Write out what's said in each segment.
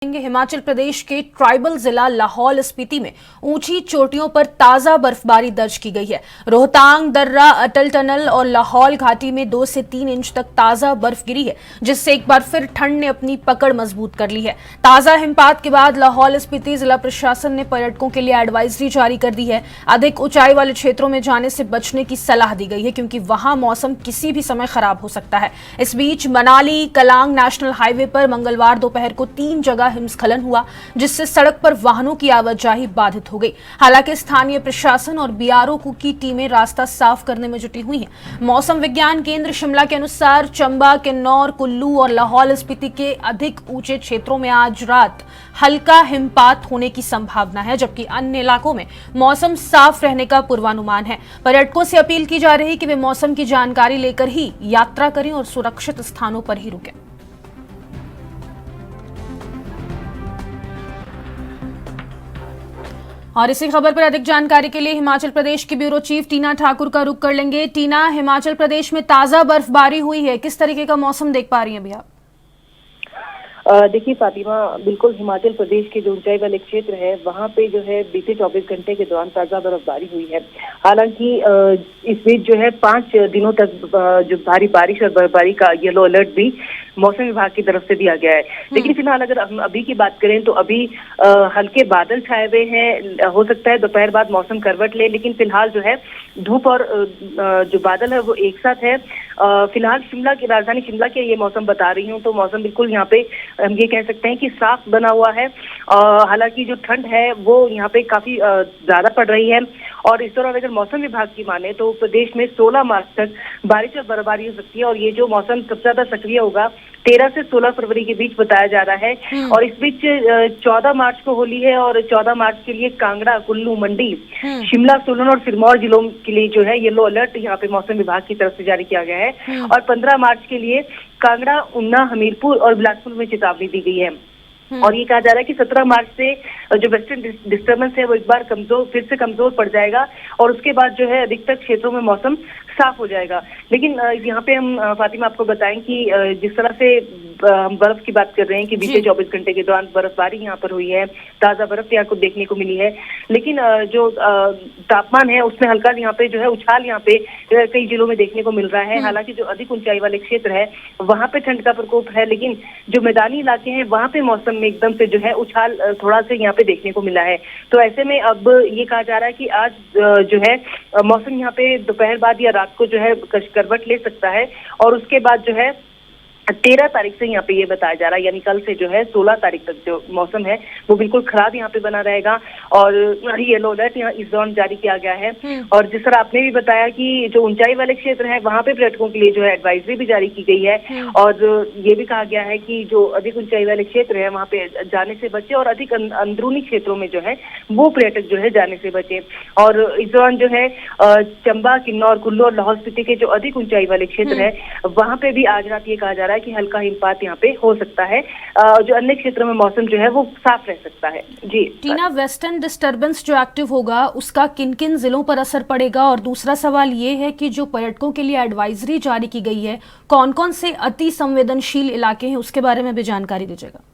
हिमाचल प्रदेश के ट्राइबल जिला लाहौल स्पीति में ऊंची चोटियों पर ताजा बर्फबारी दर्ज की गई है। रोहतांग दर्रा, अटल टनल और लाहौल घाटी में 2 से 3 इंच तक ताजा बर्फ गिरी है, जिससे एक बार फिर ठंड ने अपनी पकड़ मजबूत कर ली है। ताजा हिमपात के बाद लाहौल स्पीति जिला प्रशासन ने पर्यटकों के लिए एडवाइजरी जारी कर दी है। अधिक ऊंचाई वाले क्षेत्रों में जाने से बचने की सलाह दी गई है, क्योंकि वहां मौसम किसी भी समय खराब हो सकता है। इस बीच मनाली कलांग नेशनल हाईवे पर मंगलवार दोपहर को 3 जगह हिमस्खलन हुआ, जिससे सड़क पर वाहनों की आवाजाही बाधित हो गई। हालांकि स्थानीय प्रशासन और बीआरओ की टीमें रास्ता साफ करने में जुटी हुई हैं। मौसम विज्ञान केंद्र शिमला के अनुसार चंबा, किन्नौर, कुल्लू और लाहौल स्पीति के अधिक ऊंचे क्षेत्रों में आज रात हल्का हिमपात होने की संभावना है, जबकि अन्य इलाकों में मौसम साफ रहने का पूर्वानुमान है। पर्यटकों से अपील की जा रही है कि वे मौसम की जानकारी लेकर ही यात्रा करें और सुरक्षित स्थानों पर ही रुकें। और इसी खबर पर अधिक जानकारी के लिए हिमाचल प्रदेश की ब्यूरो चीफ टीना ठाकुर का रुख कर लेंगे। टीना, हिमाचल प्रदेश में ताजा बर्फबारी हुई है, किस तरीके का मौसम देख पा रही हैं अभी आप? देखिए फातिमा, बिल्कुल हिमाचल प्रदेश के जो ऊंचाई वाले क्षेत्र है वहां पे जो है बीते 24 घंटे के दौरान ताजा बर्फबारी हुई है। हालांकि इस बीच जो है 5 दिनों तक जो भारी बारिश और बर्फबारी का येलो अलर्ट भी मौसम विभाग की तरफ से दिया गया है। लेकिन फिलहाल अगर हम अभी की बात करें तो अभी हल्के बादल छाए हुए हैं। हो सकता है दोपहर बाद मौसम करवट ले, लेकिन फिलहाल जो है धूप और जो बादल है वो एक साथ है। फिलहाल शिमला की राजधानी शिमला के ये मौसम बता रही हूँ तो मौसम बिल्कुल यहाँ पे हम ये कह सकते हैं कि साफ बना हुआ है। हालांकि जो ठंड है वो यहाँ पे काफी ज्यादा पड़ रही है। और इस दौरान अगर मौसम विभाग की माने तो प्रदेश में 16 मार्च तक बारिश और बर्फबारी हो सकती है। और ये जो मौसम सबसे ज्यादा सक्रिय होगा 13 से 16 फरवरी के बीच बताया जा रहा है। और इस बीच 14 मार्च को होली है और 14 मार्च के लिए कांगड़ा, कुल्लू, मंडी, शिमला, सोलन और सिरमौर जिलों के लिए जो है येलो अलर्ट यहाँ पे मौसम विभाग की तरफ से जारी किया गया है। और 15 मार्च के लिए कांगड़ा, ऊना, हमीरपुर और बिलासपुर में चेतावनी दी गई है। और ये कहा जा रहा है कि 17 मार्च से जो वेस्टर्न डिस्टर्बेंस है वो एक बार फिर से कमजोर पड़ जाएगा और उसके बाद जो है अधिकतर क्षेत्रों में मौसम साफ हो जाएगा। लेकिन यहाँ पे हम फातिमा आपको बताएं कि जिस तरह से हम बर्फ की बात कर रहे हैं कि बीते 24 घंटे के दौरान बर्फबारी यहाँ पर हुई है, ताजा बर्फ यहाँ को देखने को मिली है। लेकिन जो तापमान है उसमें हल्का यहाँ पे जो है उछाल यहाँ पे कई जिलों में देखने को मिल रहा है। हालांकि जो अधिक ऊंचाई वाले क्षेत्र है वहां पे ठंड का प्रकोप है, लेकिन जो मैदानी इलाके हैं वहां पे मौसम में एकदम से जो है उछाल थोड़ा से यहाँ पे देखने को मिला है। तो ऐसे में अब ये कहा जा रहा है कि आज जो है मौसम यहाँ पे दोपहर बाद या रात को जो है करवट ले सकता है। और उसके बाद जो है 13 तारीख से यहाँ पे ये बताया जा रहा है, यानी कल से जो है 16 तारीख तक जो मौसम है वो बिल्कुल खराब यहाँ पे बना रहेगा। और येलो अलर्ट यहाँ इस दौरान जारी किया गया है। और जिस तरह आपने भी बताया कि जो ऊंचाई वाले क्षेत्र है वहां पे पर्यटकों के लिए जो है एडवाइजरी भी जारी की गई है। और ये भी कहा गया है कि जो अधिक ऊंचाई वाले क्षेत्र है वहां पे जाने से बचे और अधिक अंदरूनी क्षेत्रों में जो है वो पर्यटक जो है जाने से बचे। और इस दौरान जो है चंबा, किन्नौर, कुल्लू और लाहौल स्पीति के जो अधिक ऊंचाई वाले क्षेत्र है वहां पे भी आज रात ये कहा जा रहा है कि हल्का हिमपात यहाँ पे हो सकता है। जो अन्य क्षेत्रों में मौसम जो है वो साफ रह सकता है। जी टीना, वेस्टर्न डिस्टर्बेंस जो एक्टिव होगा उसका किन किन जिलों पर असर पड़ेगा? और दूसरा सवाल ये है कि जो पर्यटकों के लिए एडवाइजरी जारी की गई है, कौन कौन से अति संवेदनशील इलाके हैं, उसके बारे में भी जानकारी दीजिएगा।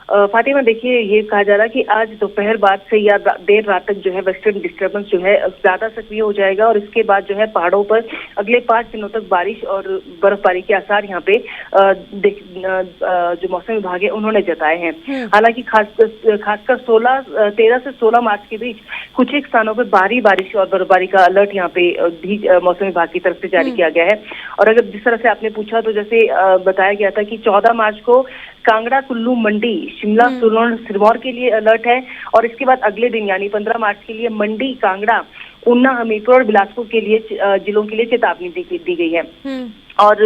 फातिमा, देखिए ये कहा जा रहा है कि आज दोपहर बाद से या देर रात तक जो है वेस्टर्न डिस्टर्बेंस जो है ज्यादा सक्रिय हो जाएगा। और इसके बाद जो है पहाड़ों पर अगले 5 दिनों तक बारिश और बर्फबारी के आसार यहाँ पे जो मौसम विभाग है उन्होंने जताए हैं। हालांकि खासकर 13 से 16 मार्च के बीच कुछ एक स्थानों पर भारी बारिश और बर्फबारी का अलर्ट यहाँ पे भी मौसम विभाग की तरफ से जारी किया गया है। और अगर जिस तरह से आपने पूछा तो जैसे बताया गया था कि 14 मार्च को कांगड़ा, कुल्लू, मंडी, शिमला, सोलन, सिरमौर के लिए अलर्ट है। और इसके बाद अगले दिन यानी 15 मार्च के लिए मंडी, कांगड़ा, ऊना, हमीरपुर और बिलासपुर के लिए जिलों के लिए चेतावनी दी गई है। और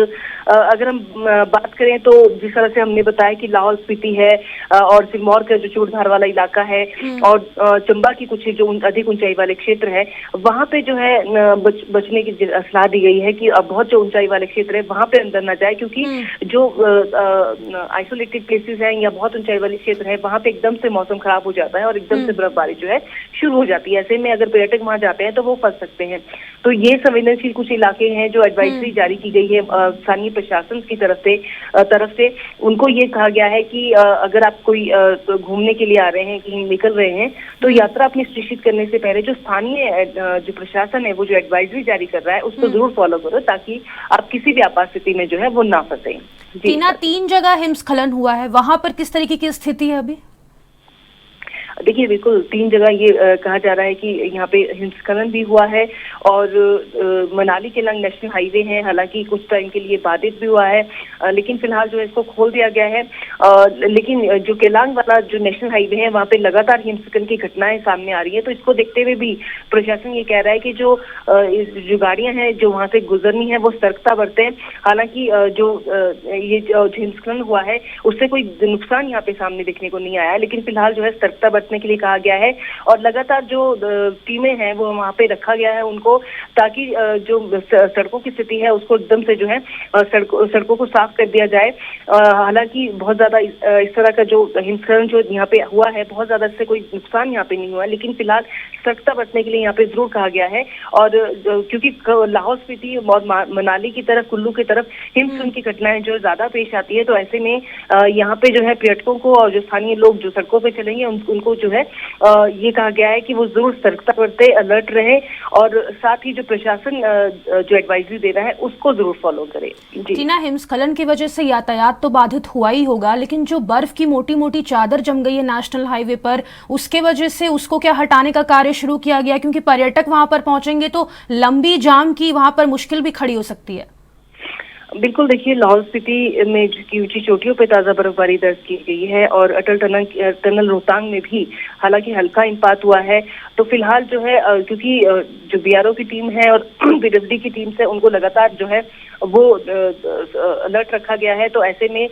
अगर हम बात करें तो जिस तरह से हमने बताया कि लाहौल स्पीति है और सिरमौर का जो चूड़धार वाला इलाका है और चंबा की कुछ जो अधिक ऊंचाई वाले क्षेत्र है वहां पे जो है बचने की सलाह दी गई है कि अब बहुत जो ऊंचाई वाले क्षेत्र है वहां पे अंदर ना जाए, क्योंकि जो आइसोलेटेड प्लेसेस हैं या बहुत ऊंचाई वाले क्षेत्र है वहां पे एकदम से मौसम खराब हो जाता है और एकदम से बर्फबारी जो है शुरू हो जाती है। ऐसे में अगर पर्यटक वहां जाते हैं तो वो फंस सकते हैं। तो ये संवेदनशील कुछ इलाके हैं जो एडवाइजरी जारी की गई है स्थानीय प्रशासन की तरफ से उनको ये कहा गया है कि अगर आप कोई घूमने के लिए आ रहे हैं, कहीं निकल रहे हैं, तो यात्रा अपनी निश्चित करने से पहले जो स्थानीय जो प्रशासन है वो जो एडवाइजरी जारी कर रहा है उसको जरूर फॉलो करो, ताकि आप किसी भी आपात स्थिति में जो है वो ना फंसे। टीना, 3 जगह हिमस्खलन हुआ है, वहां पर किस तरीके की स्थिति है अभी? देखिए, बिल्कुल 3 जगह ये कहा जा रहा है कि यहाँ पे हिमस्खलन भी हुआ है और मनाली केलांग नेशनल हाईवे है, हालांकि कुछ टाइम के लिए बाधित भी हुआ है, लेकिन फिलहाल जो है इसको खोल दिया गया है। लेकिन जो केलांग वाला जो नेशनल हाईवे है वहाँ पे लगातार हिमस्खलन की घटनाएं सामने आ रही है, तो इसको देखते हुए भी प्रशासन ये कह रहा है कि जो गाड़ियां हैं जो वहाँ से गुजरनी है वो सतर्कता बरतें। हालांकि जो हिमस्खलन हुआ है उससे कोई नुकसान यहाँ पे सामने देखने को नहीं आया, लेकिन फिलहाल जो है सतर्कता बरतने के लिए कहा गया है और लगातार जो टीमें हैं वो वहाँ पे रखा गया है उनको, ताकि जो सड़कों की स्थिति है उसको एकदम से जो है सड़कों को साफ कर दिया जाए। हालांकि बहुत ज्यादा इस तरह का जो हिमस्खलन जो यहाँ पे हुआ है, बहुत ज्यादा इससे कोई नुकसान यहाँ पे नहीं हुआ, लेकिन फिलहाल सतर्कता बरतने के लिए यहाँ पे जरूर कहा गया है। और क्योंकि लाहौल स्पीति और मनाली की तरफ, कुल्लू की तरफ हिमस्खलन की घटनाएं जो ज्यादा पेश आती है, तो ऐसे में यहाँ पे जो है पर्यटकों को और जो स्थानीय लोग जो सड़कों पे चलेंगे उनको जो है ये कहा गया है कि वो जरूर सतर्कता बरते, अलर्ट रहे और साथ ही जो प्रशासन जो एडवाइजरी दे रहा है उसको जरूर फॉलो करे। टीना, हिमस्खलन की वजह से यातायात तो बाधित हुआ ही होगा, लेकिन जो बर्फ की मोटी मोटी चादर जम गई है नेशनल हाईवे पर, उसके वजह से उसको क्या हटाने का कार्य शुरू किया गया? क्योंकि पर्यटक वहां पर पहुंचेंगे तो लंबी जाम की वहां पर मुश्किल भी खड़ी हो सकती है। बिल्कुल, देखिए लाहौल स्पीति में की ऊंची चोटियों पे ताजा बर्फबारी दर्ज की गई है और अटल टनल रोहतांग में भी हालांकि हल्का हिमपात हुआ है। तो फिलहाल जो है क्योंकि जो बीआरओ की टीम है और पीडब्ल्यूडी की टीम से उनको लगातार जो है वो अलर्ट रखा गया है, तो ऐसे में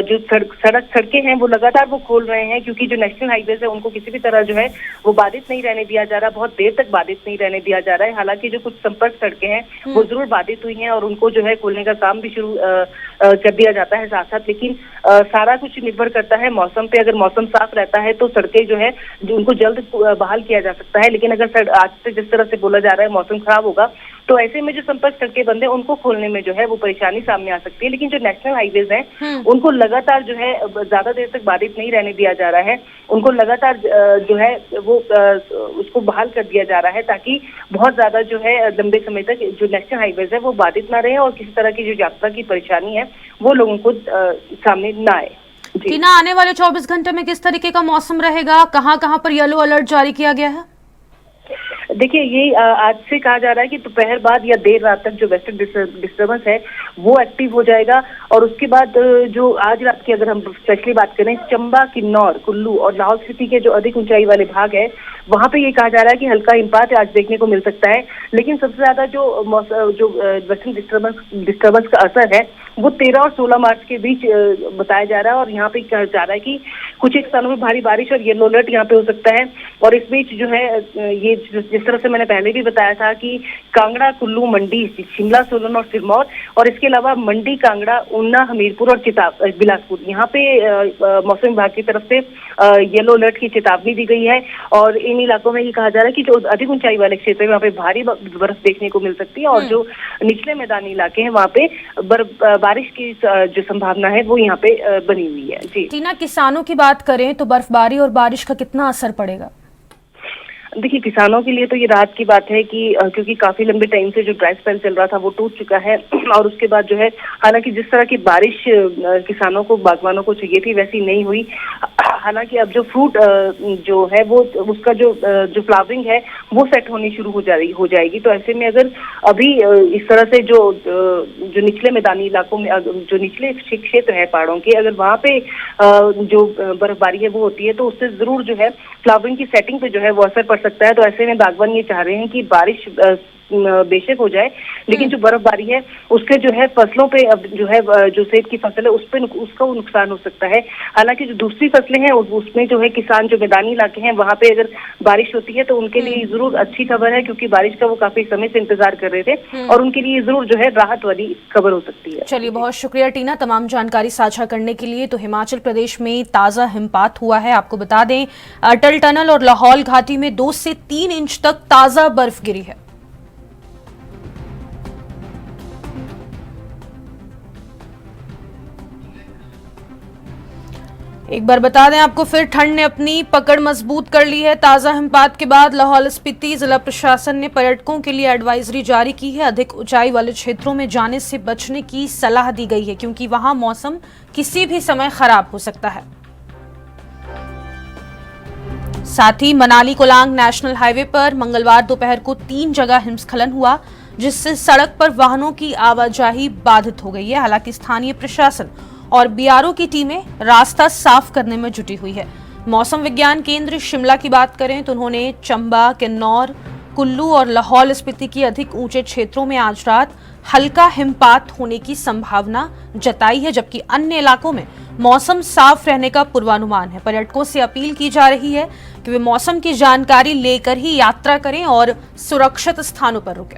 जो सड़कें हैं वो लगातार वो खोल रहे हैं, क्योंकि जो नेशनल हाईवे है उनको किसी भी तरह जो है वो बाधित नहीं रहने दिया जा रहा, बहुत देर तक बाधित नहीं रहने दिया जा रहा है। हालांकि जो कुछ संपर्क सड़कें हैं वो जरूर बाधित हुई हैं और उनको जो है खोलने का काम भी शुरू कर दिया जाता है साथ साथ, लेकिन सारा कुछ निर्भर करता है मौसम पे। अगर मौसम साफ रहता है तो सड़कें जो है उनको जल्द बहाल किया जा सकता है, लेकिन अगर आज से जिस तरह से बोला जा रहा है मौसम खराब होगा तो ऐसे में जो संपर्क सड़कें बंद है उनको खोलने में जो है वो परेशानी सामने आ सकती है। लेकिन जो नेशनल हाईवेज हैं उनको लगातार जो है ज्यादा देर तक बाधित नहीं रहने दिया जा रहा है, उनको लगातार जो है वो उसको बहाल कर दिया जा रहा है, ताकि बहुत ज्यादा जो है लंबे समय तक जो नेशनल हाईवेज है वो बाधित ना रहे और किसी तरह की जो यात्रा की परेशानी है वो लोगों को सामने ना आए। टीना, आने वाले 24 घंटे में किस तरीके का मौसम रहेगा? कहाँ पर येलो अलर्ट जारी किया गया है? देखिए, ये आज से कहा जा रहा है कि दोपहर बाद या देर रात तक जो वेस्टर्न डिस्टर्बेंस है वो एक्टिव हो जाएगा और उसके बाद जो आज रात की अगर हम स्पेशली बात करें, चंबा, किन्नौर, कुल्लू और लाहौल स्पीति के जो अधिक ऊंचाई वाले भाग है वहां पे ये कहा जा रहा है कि हल्का हिमपात आज देखने को मिल सकता है। लेकिन सबसे ज्यादा जो वेस्टर्न डिस्टर्बेंस का असर है वो 13 और 16 मार्च के बीच बताया जा रहा है और यहाँ पे कहा जा रहा है कि कुछ एक स्थानों में भारी बारिश और येलो अलर्ट यहाँ पे हो सकता है। और इस बीच जो है ये जिस तरह से मैंने पहले भी बताया था कि कांगड़ा, कुल्लू, मंडी, शिमला, सोलन और सिरमौर और इसके अलावा मंडी, कांगड़ा, ऊना, हमीरपुर और बिलासपुर, यहाँ पे मौसम विभाग की तरफ से येलो अलर्ट की चेतावनी दी गई है और इन इलाकों में ये कहा जा रहा है कि जो अधिक ऊंचाई वाले क्षेत्र है वहाँ पे भारी बर्फ देखने को मिल सकती है और जो निचले मैदानी इलाके हैं वहाँ पे बारिश की जो संभावना है वो यहाँ पे बनी हुई है। जी टीना, किसानों की बात करें तो बर्फबारी और बारिश का कितना असर पड़ेगा? देखिए, किसानों के लिए तो ये राहत की बात है कि क्योंकि काफी लंबे टाइम से जो ड्राई स्पेल चल रहा था वो टूट चुका है और उसके बाद जो है हालांकि जिस तरह की बारिश किसानों को, बागवानों को चाहिए थी वैसी नहीं हुई। हालांकि अब जो फ्रूट जो है वो उसका जो फ्लावरिंग है वो सेट होनी शुरू हो जाएगी। तो ऐसे में अगर अभी इस तरह से जो निचले मैदानी इलाकों में, जो निचले क्षेत्र है पहाड़ों के, अगर वहाँ पे जो बर्फबारी है वो होती है तो उससे जरूर जो है फ्लावरिंग की सेटिंग पे जो है वो असर पड़ सकता है। तो ऐसे में बागवान ये चाह रहे हैं कि बारिश बेशक हो जाए, लेकिन जो बर्फबारी है उसके जो है फसलों पे अब जो है जो सेब की फसल है उस पे उसका नुकसान हो सकता है। हालांकि जो दूसरी फसलें हैं उसमें जो है किसान जो मैदानी इलाके हैं वहां पे अगर बारिश होती है तो उनके लिए जरूर अच्छी खबर है, क्योंकि बारिश का वो काफी समय से इंतजार कर रहे थे और उनके लिए जरूर जो है राहत वाली खबर हो सकती है। चलिए, बहुत शुक्रिया टीना तमाम जानकारी साझा करने के लिए। तो हिमाचल प्रदेश में ताजा हिमपात हुआ है, आपको बता दें अटल टनल और लाहौल घाटी में 2 से 3 इंच तक ताजा बर्फ गिरी है। एक बार बता दें आपको, फिर ठंड ने अपनी पकड़ मजबूत कर ली है। ताजा हिमपात के बाद लाहौल स्पीति जिला प्रशासन ने पर्यटकों के लिए एडवाइजरी जारी की है। अधिक ऊंचाई वाले क्षेत्रों में जाने से बचने की सलाह दी गई है, क्योंकि वहां मौसम किसी भी समय खराब हो सकता है। साथ ही मनाली कोलांग नेशनल हाईवे पर मंगलवार दोपहर को 3 जगह हिमस्खलन हुआ, जिससे सड़क पर वाहनों की आवाजाही बाधित हो गई है। हालांकि स्थानीय प्रशासन और बीआरओ की टीमें रास्ता साफ करने में जुटी हुई है। मौसम विज्ञान केंद्र शिमला की बात करें तो उन्होंने चंबा, किन्नौर, कुल्लू और लाहौल स्पीति के अधिक ऊंचे क्षेत्रों में आज रात हल्का हिमपात होने की संभावना जताई है, जबकि अन्य इलाकों में मौसम साफ रहने का पूर्वानुमान है। पर्यटकों से अपील की जा रही है कि वे मौसम की जानकारी लेकर ही यात्रा करें और सुरक्षित स्थानों पर रुकें।